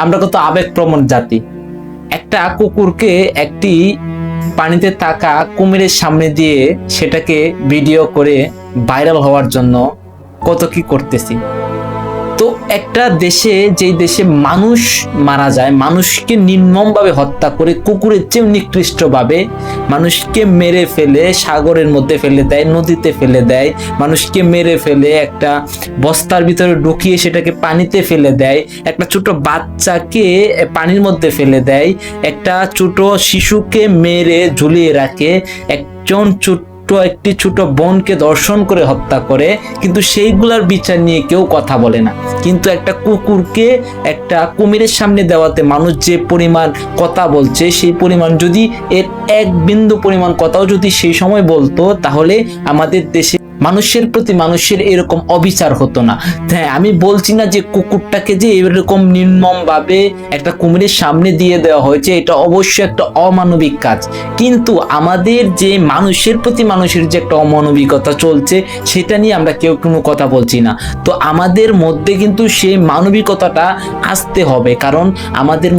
আমরা কত আবেগপ্রবণ জাতি। একটা কুকুরকে একটি পানিতে থাকা কুমিরের সামনে দিয়ে সেটাকে ভিডিও করে ভাইরাল হওয়ার জন্য কত কি করতেছি। তো একটা দেশে, যেই দেশে মানুষ মারা যায়, মানুষকে নির্মমভাবে হত্যা করে, কুকুরের চেয়ে নিকৃষ্টভাবে মানুষকে মেরে ফেলে সাগরের মধ্যে ফেলে দেয়, নদীতে ফেলে দেয়, মানুষকে মেরে ফেলে একটা বস্তার ভিতরে ঢুকিয়ে সেটাকে পানিতে ফেলে দেয়, একটা ছোট বাচ্চাকে পানির মধ্যে ফেলে দেয়, একটা ছোট শিশুকে মেরে ঝুলিয়ে রাখে, একজন একটি ছোট বোনকে দর্শন করে হত্যা করে, কিন্তু সেইগুলার বিচার নিয়ে কেউ কথা বলে না। কিন্তু একটা কুকুরকে একটা কুমিরের সামনে দেওয়াতে মানুষ যে পরিমাণ কথা বলছে, সেই পরিমাণ যদি এর এক বিন্দু পরিমাণ কথাও যদি সেই সময় বলতো, তাহলে আমাদের দেশে মানুষের প্রতি মানুষের এরকম অবিচার হতো না। হ্যাঁ, আমি বলছি না যে কুকুরটাকে যে এরকম নির্মম ভাবে একটা কুমিরের সামনে দিয়ে দেওয়া হয়েছে এটা অবশ্যই একটা অমানবিক কাজ, কিন্তু আমাদের যে মানুষের প্রতি মানুষের যে একটা অমানবিকতা চলছে সেটা নিয়ে আমরা কেউ কোনো কথা বলছি না। তো আমাদের মধ্যে কিন্তু সেই মানবিকতাটা আসতে হবে, কারণ আমাদের